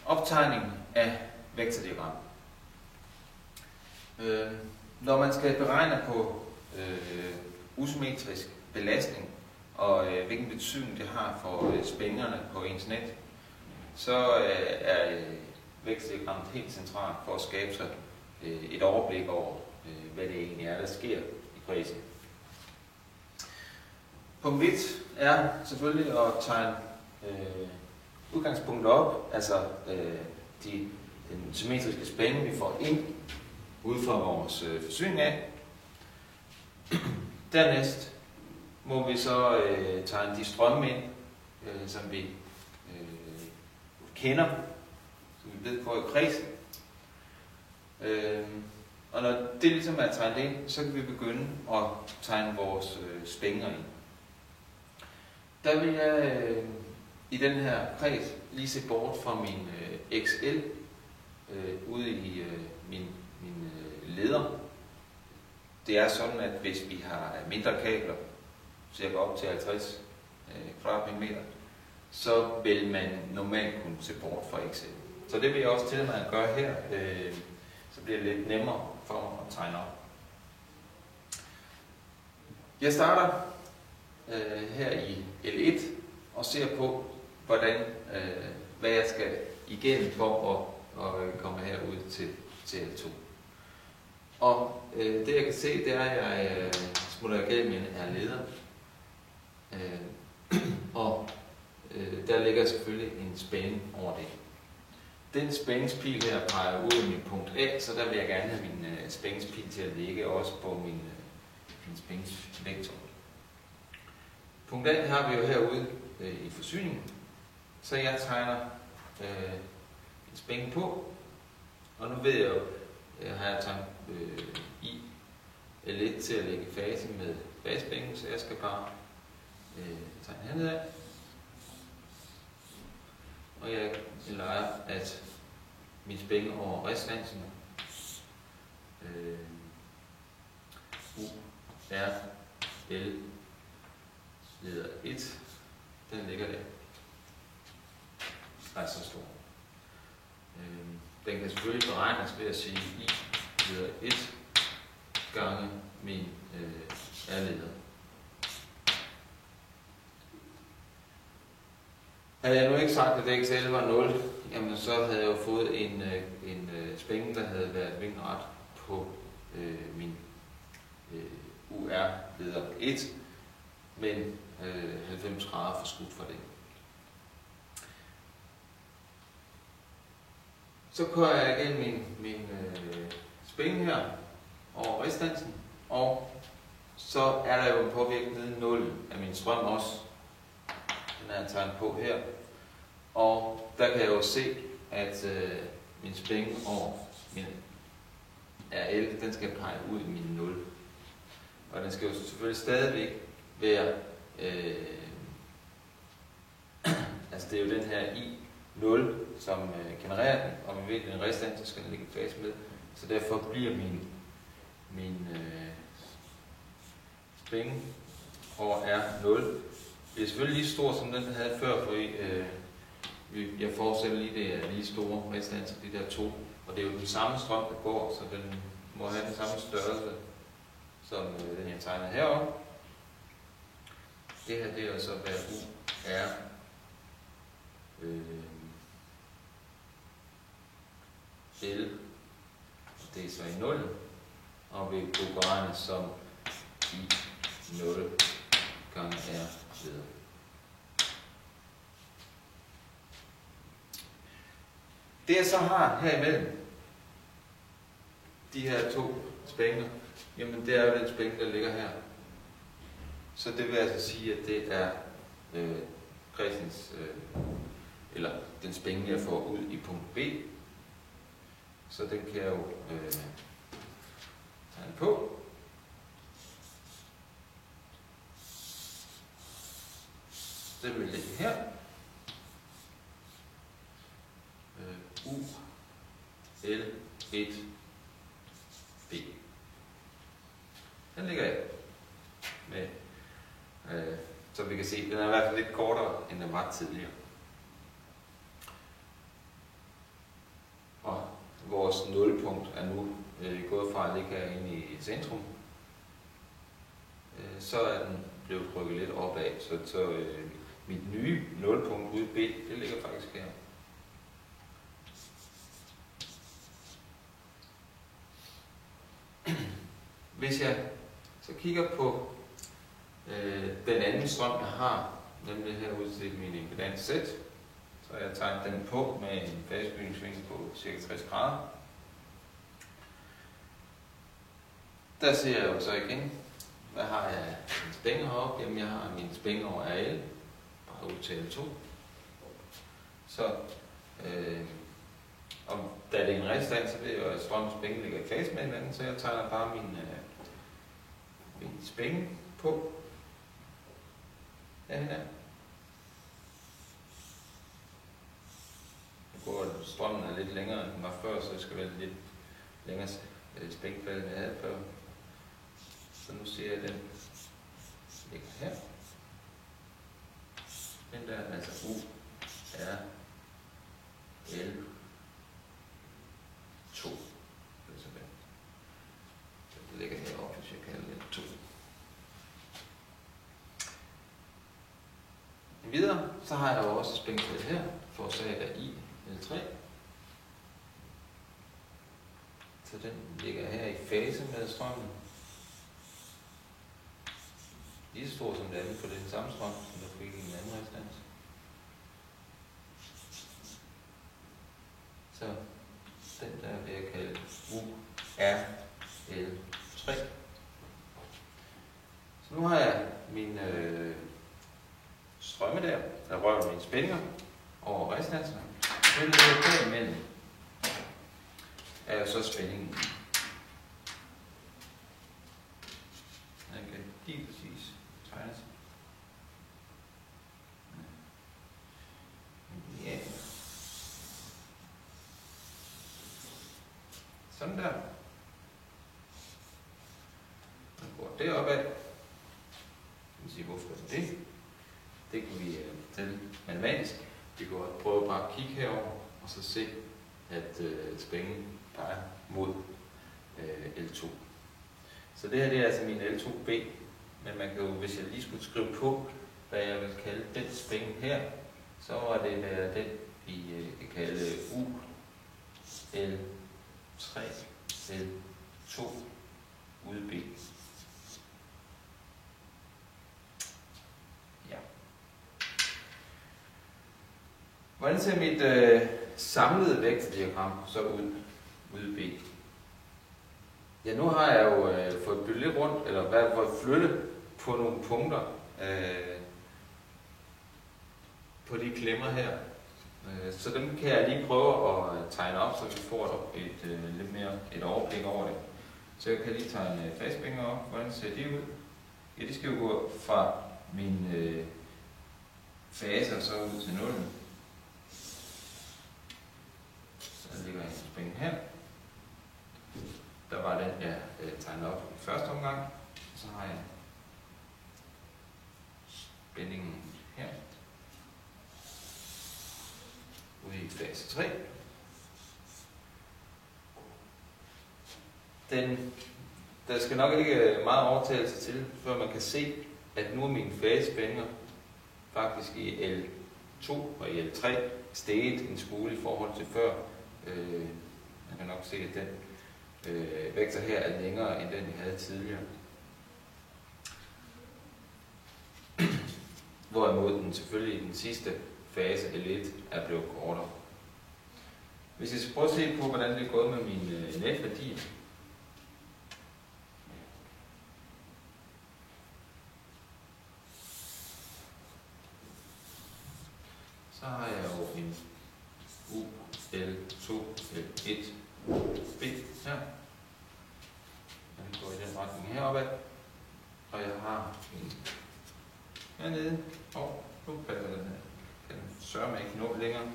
Optegning af vektordiagram. Når man skal beregne på usymmetrisk belastning og hvilken betydning det har for spændingerne på ens net, så er vektordiagrammet helt centralt for at skabe sig et overblik over, hvad det egentlig er, der sker i kredsen. Punkt 1 er selvfølgelig at tegne udgangspunktet op, altså den symmetriske spænding, vi får ind ud fra vores forsyning af. Dernæst må vi så tegne de strømme ind, som vi kender, som vi ved går i kredsen. Og når det ligesom er tegnet ind, så kan vi begynde at tegne vores spændinger ind. Der vil jeg i den her kreds lige se bort fra min XL ude i min leder. Det er sådan, at hvis vi har mindre kabler, cirka op til 50 kvadratmeter, så vil man normalt kunne se bort fra XL. Så det vil jeg også til, at gøre her, så bliver det lidt nemmere for mig at tegne op. Jeg starter her i L1 og ser på, hvad jeg skal igennem for at komme herud til L2. Og det jeg kan se, det er, at jeg smutter igennem min leder. Og der ligger selvfølgelig en spænding over det. Den spændingspil her peger ud i min punkt A, så der vil jeg gerne have min spændingspil til at ligge også på min spændingsvektor. Punkt A har vi jo herude i forsyningen, så jeg tegner en spænding på, og nu ved jeg jo, har jeg tegnet i L1 til at lægge i fase med basespændingen, så jeg skal bare tegne herned af. Og jeg leger, at min spænding over restlansen U R L leder 1, den ligger der. Den er så stor. Den kan selvfølgelig beregnes ved at sige I leder 1 gange min R-leder. Havde jeg nu ikke sagt, at XL var 0, jamen så havde jeg jo fået en spænding, der havde været vinkelret på min UR-leder 1, men 90 grader forskudt fra det. Så kører jeg igennem min spænding her over reststansen, og så er der jo en påvirkning nede i 0 af min strøm også. Den er tegnet på her. Og der kan jeg jo se, at min spænding over min RL, den skal pege ud i min 0. Og den skal jo selvfølgelig stadigvæk være, altså det er jo den her I0, som genererer den, og vi ved, at den restans, så skal den ligge i fase med. Så derfor bliver min spænding over R0 bliver selvfølgelig lige stor, som den havde før, for jeg forudsætter lige, det er lige store restanser, de der to. Og det er jo den samme strøm, der går, så den må have den samme størrelse, som den jeg tegner heroppe. Det her, det er jo så være UR. L. Det er så i 0, og vil kunne beregnes som I 0 gange R leder. Det jeg så har her imellem de her to spændinger, jamen det er jo den spænding, der ligger her. Så det vil altså sige, at det er kredsens, eller den spænding, jeg får ud i punkt B. Så den kan jeg jo tegne på. Den vil ligge her. U, L, 1, B. Den ligger her. Med, som vi kan se, den er i hvert fald lidt kortere, end den var tidligere. vores nulpunkt er nu gået fra at ligge herinde i centrum, så er den blevet trykket lidt opad, så mit nye nulpunkt ude i B, det ligger faktisk her. Hvis jeg så kigger på den anden strøm, jeg har, nemlig herude til min impedans Z, så har jeg tegnet den på med en fasebygningsvinkel på ca. 60 grader. Der ser jeg jo så igen, hvad har jeg en spænger heroppe? Jamen jeg har min spænger over RL, bare ud til L2. Så, og da det er en redstand, så ved jeg jo, at strømens spænge ligger i fase med hinanden, så jeg tegner bare min spænge på. Derhen er. Nu går strømmen er lidt længere, end den var før, så jeg skal være lidt længere spængfald, end jeg havde før. Så nu ser jeg, at den ligger her. Den der, altså U, R, L, 2. Det ligger heroppe, hvis jeg kalder det 2. Videre, så har jeg jo også spængfald her, forårsaget af I, L3. Så den ligger her i fase med strømmen. Lige så stor som det andet, for det er den samme strøm, som der fik i en anden restans. Så den der vil jeg kalde U, R, L, 3. Så nu har jeg min strømme der rører mine spændinger over restansen. Den der derimellem er jo så spændingen. Den kan helt præcis tegnes. Ja. Sådan der. Den går deropad. Jeg kan sige, hvorfor det? Det kan vi tælle matematisk. Vi kan prøve bare at kigge herover og så se, at spængen peger mod L2. Så det her det er altså min L2B, men man kan jo, hvis jeg lige skulle skrive på, hvad jeg vil kalde den spænge her, så var det den, vi kan kalde U, L3, L2, ude B. Ja. Hvordan ser mit samlede vektordiagram så ud ude B? Ja, nu har jeg jo fået byttet lidt rundt, eller fået flyttet på nogle punkter på de klemmer her. Så dem kan jeg lige prøve at tegne op, så vi får lidt mere et overblik over det. Så jeg kan lige tegne fasespænger op. Hvordan ser de ud? Ja, de skal jo gå fra mine faser så ud til 0. Så ligger en spænge her. Der var den, jeg tegnede op i første omgang. Så har jeg spændingen her. Ude i fase 3. Der skal nok ikke meget overtagelse til, før man kan se, at nu er mine fasespændinger faktisk i L2 og i L3 steget en smule i forhold til før. Man kan nok se, at den vektor her er længere end den, vi havde tidligere. Hvorimod den selvfølgelig i den sidste fase L1 er blevet kortere. Hvis jeg skal prøve at se på, hvordan det er gået med mine netværdier, så har jeg jo en U, L2, L1, B her. Den går i den retning heropad. Og jeg har en hernede. Nu passer den her. Den sørger mig ikke nå længere.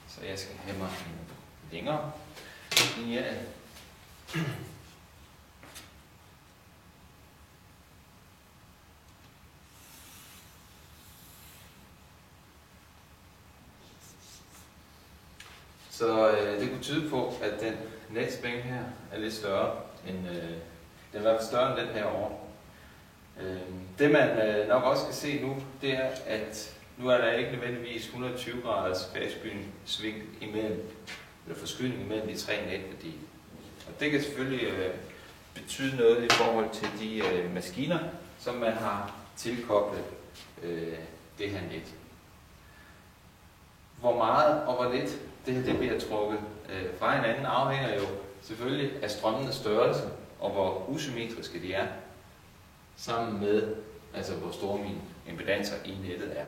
Så jeg skal have mig en længere lineal. Så det kunne tyde på, at den netspænge her er lidt større end, den er i hvert fald større end den her over. Det man nok også kan se nu, det er, at nu er der ikke nødvendigvis 120 graders fasesving imellem, eller forskydning imellem de tre netværdier. Og det kan selvfølgelig betyde noget i forhold til de maskiner, som man har tilkoblet det her net. Hvor meget og hvor lidt det her det bliver trukket fra hinanden afhænger jo selvfølgelig af strømmenes størrelse og hvor usymmetriske de er, sammen med altså hvor store mine impedanser i nettet er.